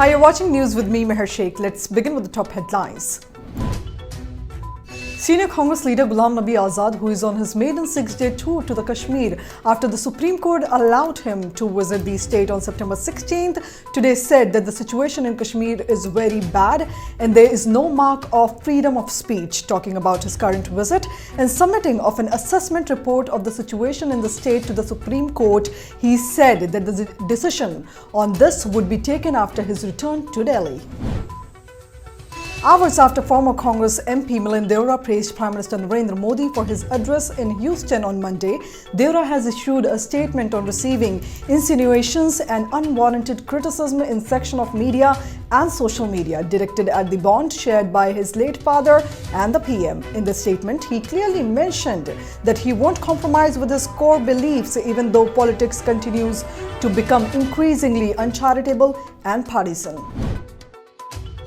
Hi, you're watching news with me, Meher Sheikh. Let's begin with the top headlines. Senior Congress leader GHULAM NABI AZAAD, who is on his maiden 6-day tour to the Kashmir after the Supreme Court allowed him to visit the state on September 16th, today said that the situation in Kashmir is very bad and there is no mark of freedom of speech. Talking about his current visit and submitting of an assessment report of the situation in the state to the Supreme Court, he said that the decision on this would be taken after his return to Delhi. Hours after former Congress MP Milind Deora praised Prime Minister Narendra Modi for his address in Houston on Monday, Deora has issued a statement on receiving insinuations and unwarranted criticism in section of media and social media directed at the bond shared by his late father and the PM. In the statement, he clearly mentioned that he won't compromise with his core beliefs even though politics continues to become increasingly uncharitable and partisan.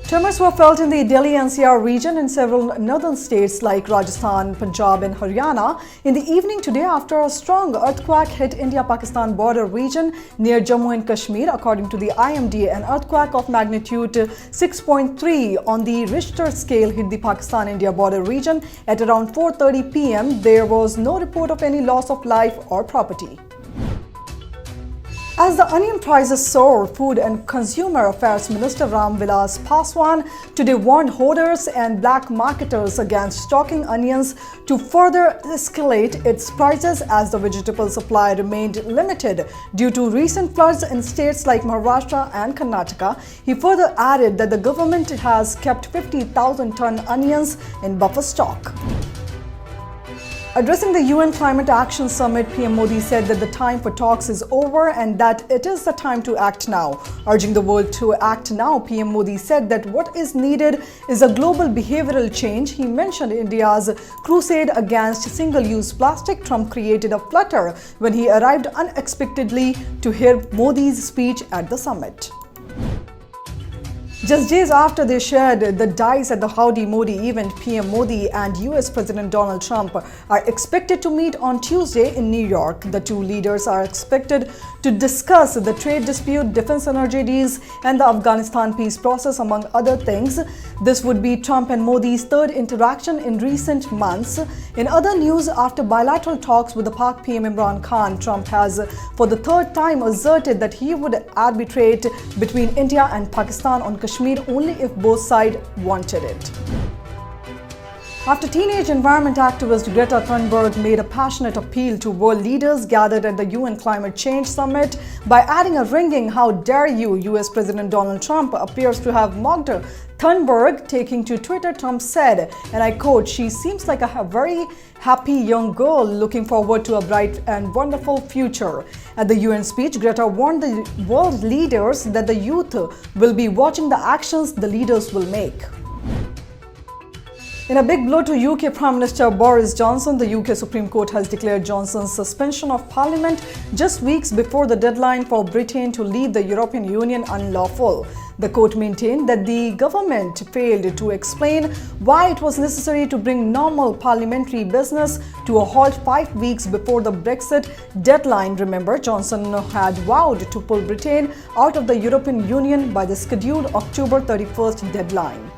Tremors were felt in the Delhi NCR region and several northern states like Rajasthan, Punjab and Haryana in the evening today after a strong earthquake hit India-Pakistan border region near Jammu and Kashmir. According to the IMD, an earthquake of magnitude 6.3 on the Richter scale hit the Pakistan-India border region at around 4:30 p.m. There was no report of any loss of life or property. As the onion prices soar, Food and Consumer Affairs Minister Ram Vilas Paswan today warned hoarders and black marketers against stocking onions to further escalate its prices as the vegetable supply remained limited due to recent floods in states like Maharashtra and Karnataka. He further added that the government has kept 50,000-ton onions in buffer stock. Addressing the UN Climate Action Summit, PM Modi said that the time for talks is over and that it is the time to act now. Urging the world to act now, PM Modi said that what is needed is a global behavioral change. He mentioned India's crusade against single-use plastic. Trump created a flutter when he arrived unexpectedly to hear Modi's speech at the summit. Just days after they shared the dice at the Howdy Modi event, PM Modi and US President Donald Trump are expected to meet on Tuesday in New York. The two leaders are expected to discuss the trade dispute, defense energy deals, and the Afghanistan peace process, among other things. This would be Trump and Modi's third interaction in recent months. In other news, after bilateral talks with the Pak PM Imran Khan, Trump has for the third time asserted that he would arbitrate between India and Pakistan on Kashmir only if both sides wanted it. After teenage environment activist Greta Thunberg made a passionate appeal to world leaders gathered at the UN Climate Change Summit by adding a ringing "How dare you," US President Donald Trump appears to have mocked Thunberg. Taking to Twitter, Trump said, and I quote, "She seems like a very happy young girl looking forward to a bright and wonderful future." At the UN speech, Greta warned the world leaders that the youth will be watching the actions the leaders will make. In a big blow to UK Prime Minister Boris Johnson, the UK Supreme Court has declared Johnson's suspension of Parliament just weeks before the deadline for Britain to leave the European Union unlawful. The court maintained that the government failed to explain why it was necessary to bring normal parliamentary business to a halt 5 weeks before the Brexit deadline. Remember, Johnson had vowed to pull Britain out of the European Union by the scheduled October 31st deadline.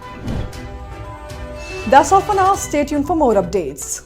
That's all for now. Stay tuned for more updates.